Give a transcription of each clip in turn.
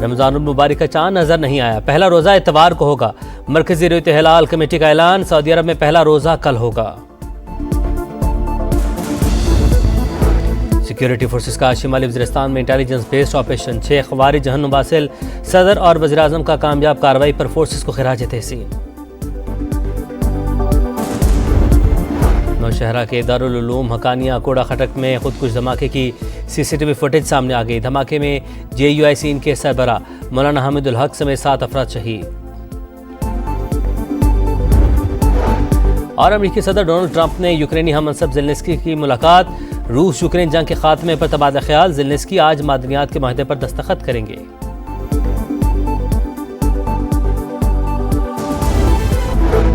रमजानुल मुबारक का चांद नजर नहीं आया, पहला रोजा इतवार को होगा। मरकजी रुयत हिलाल कमेटी का ऐलान, सऊदी अरब में पहला रोजा कल होगा। सिक्योरिटी फोर्सेस का शिमाली वज़ीरिस्तान में इंटेलिजेंस बेस्ड ऑपरेशन, 6 ख़वारिज जहन्नुम हासिल। सदर और वज़ीर आज़म का कामयाब कार्रवाई पर फोर्सेस को खिराज तहसीन। नौशहरा के दारुल उलूम हकानिया कोड़ा खटक में खुदकुश धमाके की CCTV फुटेज सामने आ गई। धमाके में JUIC के सरबरा मौलाना हामिदुल हक समेत 7 अफराद शहीद। और अमेरिकी सदर डोनाल्ड ट्रंप ने यूक्रेनी हममनसब ज़ेलेंस्की की मुलाकात। रूस यूक्रेन जंग के खात्मे पर तबादला ख्याल, ज़ेलेंस्की आज मादनियात के माहदे पर दस्तखत करेंगे।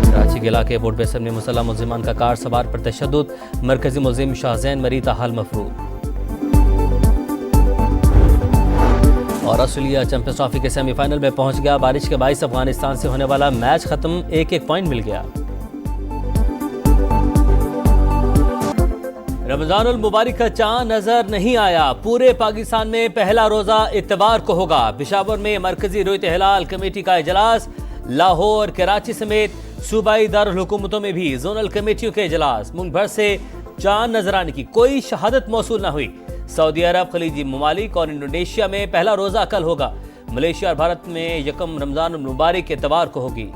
कराची के इलाके बोर्ड बेसर में मुसल्लह मुल्जिमान का कार सवार पर तशद्दुद, मरकजी मुल्जिम शाहजैन मरी ताहाल मफरूद। और ऑस्ट्रेलिया चैंपियंस ट्रॉफी के सेमीफाइनल में पहुंच गया। बारिश के बाइस अफगानिस्तान से होने वाला मैच खत्म, 1-1 पॉइंट मिल गया। रमजानुल मुबारक का चांद नजर नहीं आया, पूरे पाकिस्तान में पहला रोजा इतवार को होगा। पेशावर में मरकजी रुयत हिलाल कमेटी का इजलास, लाहौर कराची समेत सूबाई दारुल हुकूमतों में भी जोनल कमेटियों के इजलास। मुल्क भर से चांद नजर आने की कोई शहादत मौसूल न हुई। सऊदी अरब, खलीजी ममालिक और इंडोनेशिया में पहला रोजा कल होगा। मलेशिया और भारत में यकम रमजानुल मुबारक इतवार को होगी।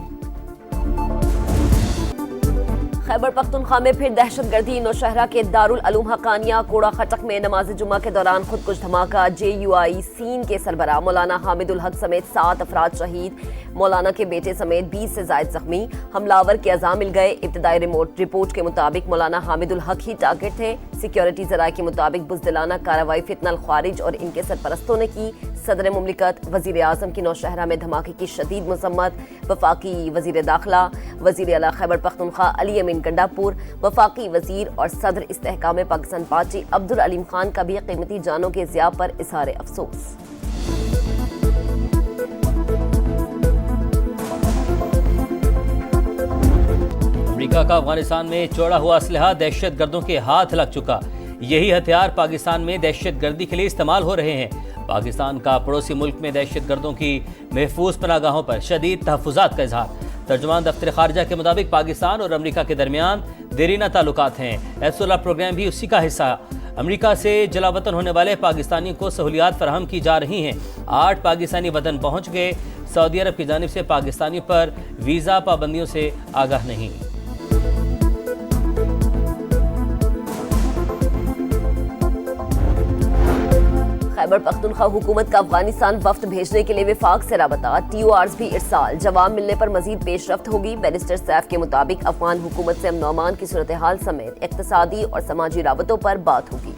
खैबर पख्तूनख्वा में फिर दहशतगर्दी, नौशहरा के दारुल उलूम हकानिया कोड़ा खटक में नमाज जुमा के दौरान खुदकुश धमाका। JUIC के सरबरा मौलाना हामिदुल हक समेत 7 अफराद शहीद, मौलाना के बेटे समेत 20 से जायद जख्मी। हमलावर के अज़ा मिल गए। इब्तदाई रिपोर्ट के मुताबिक मौलाना हामिदुल हक ही टारगेट थे। सिक्योरिटी ज़राए के मुताबिक बुज़दिलाना कार्रवाई फितनल ख्वारिज और इनके सरपरस्तों ने की। सदर मुमलिकत वज़ीर आज़म की नौशहरा में धमाके की शदीद मज़म्मत। वफाकी वज़ीर दाखिला, वज़ीर आला खैबर पख्तूनख्वा अली अमीन गंडापुर, वफाकी वज़ीर और सदर इस्तेहकाम पाकिस्तान पार्टी अब्दुल अलीम खान का भी कीमती जानों के ज़िया पर इज़हार अफसोस। अमेरिका का अफगानिस्तान में चौड़ा हुआ असलहा दहशत गर्दों के हाथ लग चुका। यही हथियार पाकिस्तान में दहशत गर्दी के लिए इस्तेमाल हो रहे हैं। पाकिस्तान का पड़ोसी मुल्क में दहशत गर्दों की महफूज पनागाहों पर शदीद तहफ़्फ़ुज़ात का इजहार। तर्जुमान दफ्तर खारजा के मुताबिक पाकिस्तान और अमेरिका के दरमियान देरीना ताल्लुकात हैं। एफसोला प्रोग्राम भी उसी का हिस्सा। अमेरिका से जलावतन होने वाले पाकिस्तानियों को सहूलियात फराहम की जा रही हैं। 8 पाकिस्तानी वतन पहुँच गए। सऊदी अरब की जानिब से पाकिस्तानियों पर वीज़ा पाबंदियों से आगाह नहीं। खैबर पख्तूनख्वा हुकूमत का अफगानिस्तान वफ्द भेजने के लिए विफाक से राबता, TORs भी इरसाल। जवाब मिलने पर मजीद पेशरफ्त होगी। बैरिस्टर सैफ के मुताबिक अफगान हुकूमत से अमन अमान की सूरत हाल समेत इक्तसादी और समाजी राबतों पर बात होगी।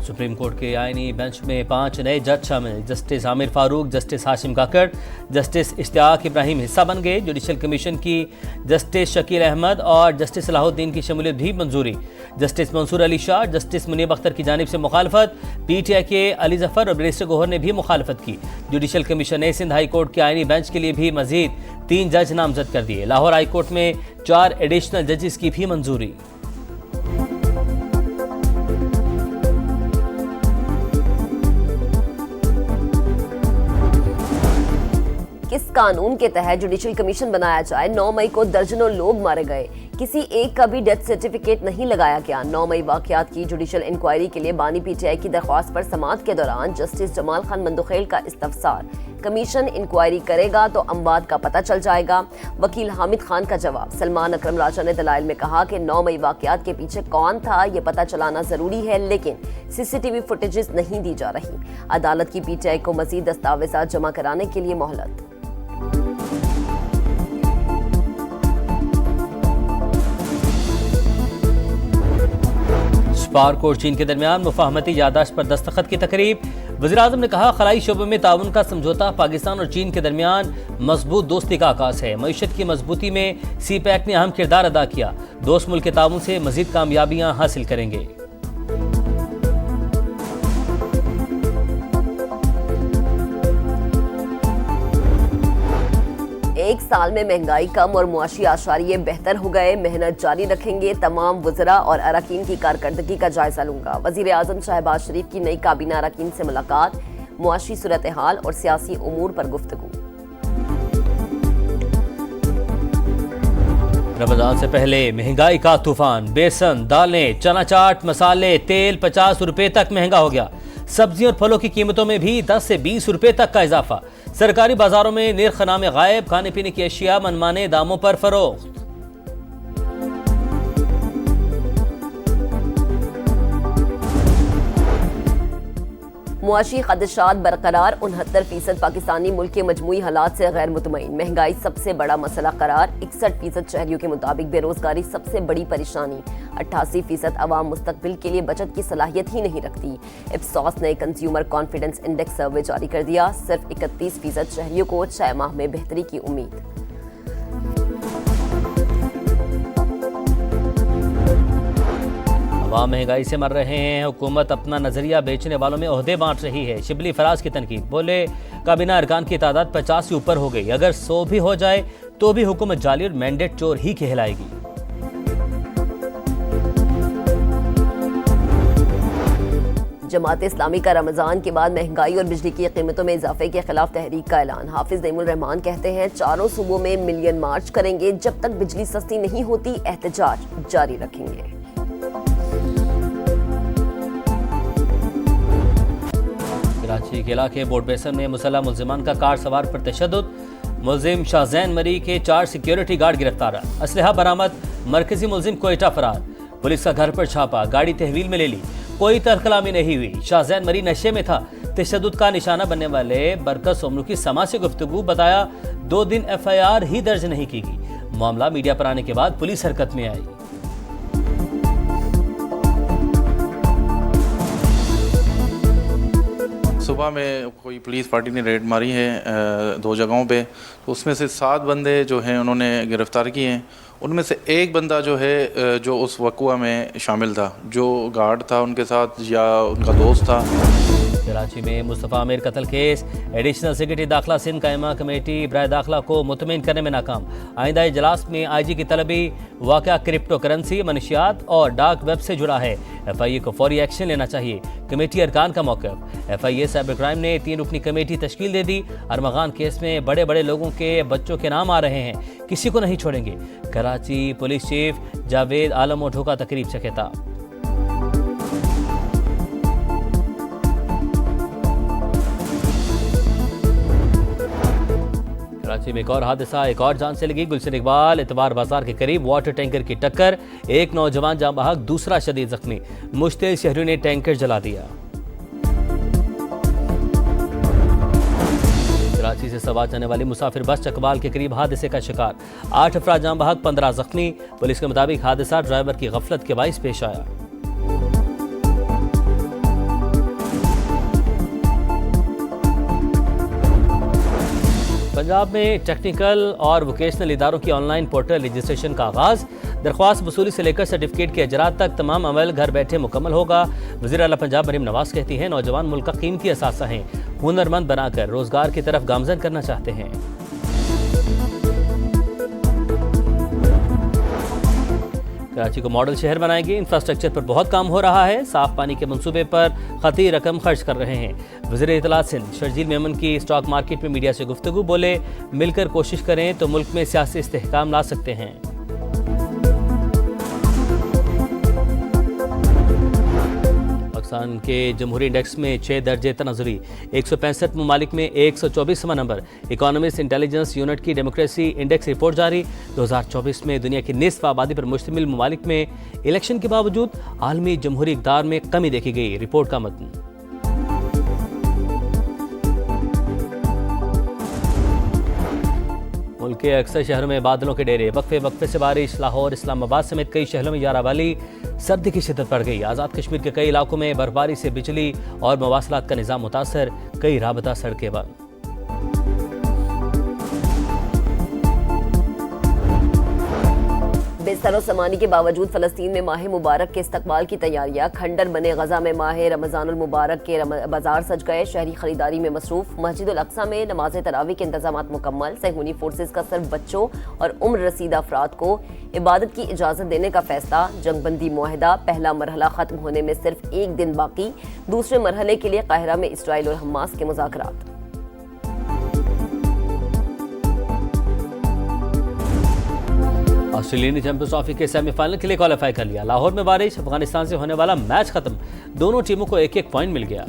सुप्रीम कोर्ट के आईनी बेंच में 5 नए जज शामिल। जस्टिस आमिर फारूक, जस्टिस हाशिम काकड़, जस्टिस इश्तियाक इब्राहिम हिस्सा बन गए। जुडिशल कमीशन की जस्टिस शकील अहमद और जस्टिस सलाहुद्दीन की शमूलियत भी मंजूरी। जस्टिस मंसूर अली शाह, जस्टिस मुनीब अख्तर की जानिब से मुखालफत। PTI के अली जफर और बैरिस्टर गौहर ने भी मुखालफत की। जुडिशल कमीशन ने सिंध हाई कोर्ट के आईनी बेंच के लिए भी मजीद 3 जज नामजद कर दिए। लाहौर हाई कोर्ट में 4 एडिशनल जजेस की भी मंजूरी। किस कानून के तहत जुडिशल कमीशन बनाया जाए? 9 मई को दर्जनों लोग मारे गए, किसी एक का भी डेथ सर्टिफिकेट नहीं लगाया गया। 9 मई वाकयात की जुडिशल इंक्वायरी के लिए बानी PTI की दरख्वास्त पर समाअत के दौरान जस्टिस जमाल खान मंदुखेल का इस्तफसार। कमीशन इंक्वायरी करेगा तो अमवात का पता चल जाएगा। वकील हामिद खान का जवाब। सलमान अकरम राजा ने दलाइल में कहा कि 9 मई वाकयात के पीछे कौन था ये पता चलाना जरूरी है, लेकिन CCTV फुटेजेस नहीं दी जा रही। अदालत की PTI को मजीद दस्तावेजात जमा कराने के लिए मोहलत। पाक और चीन के दरमियान मुफाहमती यादाश्त पर दस्तखत की तकरीब। वज़ीर आज़म ने कहा, खलाई शोबे में ताउन का समझौता पाकिस्तान और चीन के दरमियान मजबूत दोस्ती का आगाज है। मईशत की मजबूती में CPEC ने अहम किरदार अदा किया। दोस्त मुल्क के ताउन से मजीद कामयाबियां हासिल करेंगे। एक साल में महंगाई कम और मुआशी आशारिये बेहतर हो गए। मेहनत जारी रखेंगे। तमाम वज़रा और अरकान की कारकर्दगी का जायजा लूंगा। वज़ीर आज़म शहबाज शरीफ की नई काबीना अरकान से मुलाकात। मुआशी सूरत हाल और सियासी उमूर पर गुफ्तगू। रमजान से पहले महंगाई का तूफान। बेसन, दालें, चना चाट, मसाले, तेल 50 रुपए तक महंगा हो गया। सब्जियों और फलों की कीमतों में भी 10 से 20 रुपए तक का इजाफा। सरकारी बाजारों में निर्खनामे गायब। खाने पीने की अशिया मनमाने दामों पर फरोख्त। मुआशी खदशात बरकरार। 69% पाकिस्तानी मुल्क के मजमूई हालात से गैर मुतमईन। महंगाई सबसे बड़ा मसला करार। 61% शहरियों के मुताबिक बेरोजगारी सबसे बड़ी परेशानी। 88% अवाम मुस्तकबिल के लिए बचत की सलाहियत ही नहीं रखती। इप्सॉस ने कंज्यूमर कॉन्फिडेंस इंडेक्स सर्वे जारी कर दिया। सिर्फ 31% शहरियों को 6 माह में बेहतरी की उम्मीद। अवाम महंगाई से मर रहे हैं। हुकूमत अपना नजरिया बेचने वालों में ओहदे बांट रही है। शिबली फराज की तनकीद। बोले काबीना अरकान की तादाद 50 से ऊपर हो गई। अगर 100 भी हो जाए तो भी हुकूमत जाली और मैंडेट चोर ही कहलाएगी। जमात इस्लामी का रमजान के बाद महंगाई और बिजली की कीमतों में इजाफे के खिलाफ तहरीक का ऐलान। हाफिज नईमुल रहमान कहते हैं चारों सूबों में मिलियन मार्च करेंगे। जब तक बिजली सस्ती नहीं होती एहतजाज जारी रखेंगे। कराची के इलाके बोर्ड बेसन में मुसल्लह मुल्जिमान का कार सवार पर तशद्दुद। मुल्जिम शाहजैन मरी के 4 सिक्योरिटी गार्ड गिरफ्तार। असलहा बरामद। मरकजी मुल्जिम कोयटा फरार। पुलिस का घर पर छापा। गाड़ी तहवील में ले ली। कोई तरकलामी नहीं हुई। शाहजैन मरी नशे में था। तशद्दुद का निशाना बनने वाले बरकत सोमरू की समा से गुफ्तगू। बताया 2 दिन FIR ही दर्ज नहीं की गई। मामला मीडिया पर आने के बाद पुलिस हरकत में आई। सुबह में कोई पुलिस पार्टी ने रेड मारी है 2 जगहों पे, तो उसमें से 7 बंदे जो हैं उन्होंने गिरफ़्तार किए हैं। उनमें से एक बंदा जो है जो उस वक़ुआ में शामिल था, जो गार्ड था उनके साथ या उनका दोस्त था। कराची में मुस्तफ़ा आमिर कत्ल केस। एडिशनल सेक्रेटरी दाखिला सिंध कायमा कमेटी बराए दाखिला को मुतमईन करने में नाकाम। आइंदा इजलास में IG की तलबी। वाक़या क्रिप्टो करेंसी, मनशियात और डार्क वेब से जुड़ा है। FIA को फौरी एक्शन लेना चाहिए। कमेटी अरकान का मौक़िफ़। FIA साइबर क्राइम ने 3 रुकनी कमेटी तश्कील दे दी। अरमगान केस में बड़े बड़े लोगों के बच्चों के नाम आ रहे हैं। किसी को नहीं छोड़ेंगे। कराची पुलिस चीफ जावेद आलम उठो का तकरीब से खिताब। कराची में एक और हादसा, एक और जान से लगी। गुलशन इकबाल इतवार बाजार के करीब वाटर टैंकर की टक्कर। एक नौजवान जाँ बहक, दूसरा शदीद जख्मी। मुश्तिल शहरियों ने टैंकर जला दिया। कराची से सवार जाने वाली मुसाफिर बस चकवाल के करीब हादसे का शिकार। 8 अफराद जाँ बहक, 15 जख्मी। पुलिस के मुताबिक हादसा ड्राइवर की गफलत के बाइस पेश आया। पंजाब में टेक्निकल और वोकेशनल इदारों की ऑनलाइन पोर्टल रजिस्ट्रेशन का आगाज़। दरख्वास्त वसूली से लेकर सर्टिफिकेट के अजरात तक तमाम अमल घर बैठे मुकम्मल होगा। वज़ीर आला पंजाब मरीम नवाज कहती हैं नौजवान मुल्क का कीमती असासा हैं। हुनरमंद बनाकर रोजगार की तरफ गामजन करना चाहते हैं। कराची को मॉडल शहर बनाएंगे। इंफ्रास्ट्रक्चर पर बहुत काम हो रहा है। साफ पानी के मंसूबे पर खती रकम खर्च कर रहे हैं। वज़ीर इत्तलात सिंध शर्जील मेमन की स्टॉक मार्केट में मीडिया से गुफ्तगू। बोले मिलकर कोशिश करें तो मुल्क में सियासी इस्तेहकाम ला सकते हैं। पाकिस्तान के जमहूरी इंडेक्स में 6 दर्जे तनाजुरी। 165 ममालिक में 124वां नंबर। इकोनॉमिस्ट इंटेलिजेंस यूनिट की डेमोक्रेसी इंडेक्स रिपोर्ट जारी। 2024 में दुनिया की निस्फ आबादी पर मुश्तमिल ममालिक में इलेक्शन के बावजूद आलमी जमहूरी इक़दार में कमी देखी गई। रिपोर्ट का मतन। मुल्क के अक्सर शहरों में बादलों के डेरे। वक्फे वक्फे से बारिश। लाहौर, इस्लामाबाद समेत कई शहरों में यारावाली। सर्दी की शिद्दत बढ़ गई। आज़ाद कश्मीर के कई इलाकों में बर्फबारी से बिजली और मवासलात का निज़ाम मुतासर। कई राबता सड़कें बंद। सरोसमानी के बावजूद फ़लस्तीन में माह मुबारक के इस्तकबाल की तैयारियां। खंडर बने गजा में माह रमज़ानुल मुबारक के बाजार सज गए। शहरी खरीदारी में मसरूफ। मस्जिदुल अक्सा में नमाज तरावी के इंतजामात मुकम्मल। सहूनी फोर्सेज का सिर्फ बच्चों और उम्र रसीदा अफराद को इबादत की इजाज़त देने का फैसला। जंगबंदी मुआहदा पहला मरहला ख़त्म होने में सिर्फ एक दिन बाकी। दूसरे मरहले के लिए काहिरा में इसराइल और हमास के मुज़ाकरात। ऑस्ट्रेलिया ने चैंपियंस ट्रॉफी के सेमीफाइनल के लिए क्वालिफाई कर लिया। लाहौर में बारिश, अफगानिस्तान से होने वाला मैच खत्म। दोनों टीमों को एक एक पॉइंट मिल गया।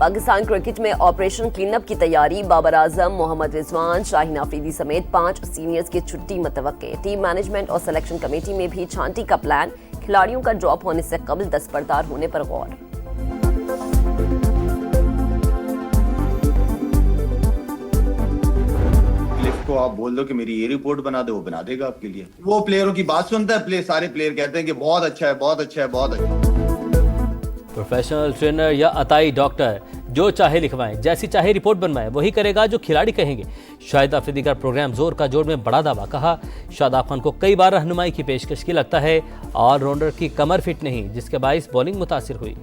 पाकिस्तान क्रिकेट में ऑपरेशन क्लीनअप की तैयारी। बाबर आजम, मोहम्मद रिजवान, शाहीन आफरीदी समेत 5 सीनियर्स की छुट्टी मुतवक्के। टीम मैनेजमेंट और सिलेक्शन कमेटी में भी छांटी का प्लान। खिलाड़ियों का ड्रॉप होने से कबल दस्तबरदार होने पर गौर। को आप बोल दो कि मेरी ये रिपोर्ट बना दे, वो बना देगा आपके लिए। वो प्लेयरों की बात सुनता है, सारे प्लेयर कहते हैं कि बहुत अच्छा है, बहुत अच्छा है, बहुत अच्छा है। प्रोफेशनल ट्रेनर या अताई डॉक्टर जो चाहे लिखवाएं, जैसी चाहे रिपोर्ट बनवाएं, वही करेगा जो खिलाड़ी कहेंगे। शाहिद आफरीदी का प्रोग्राम जोर का जोर में बड़ा दावा। कहा शादाब खान को कई बार रहनुमाई की पेशकश की, लगता है ऑलराउंडर की कमर फिट नहीं, जिसके बाइस बॉलिंग मुतासिर हुई।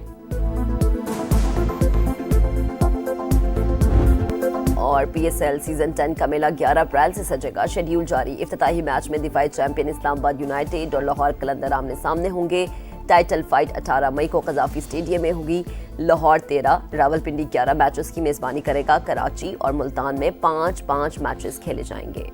और PSL सीजन 10 का मेला 11 अप्रैल से सजेगा। शेड्यूल जारी। इफ्तिताही मैच में दिफाई चैंपियन इस्लामाबाद यूनाइटेड और लाहौर कलंदर आमने सामने होंगे। टाइटल फाइट 18 मई को कजाफी स्टेडियम में होगी। लाहौर 13, रावलपिंडी 11 मैचेस की मेजबानी करेगा। कराची और मुल्तान में 5-5 मैचेस खेले जाएंगे।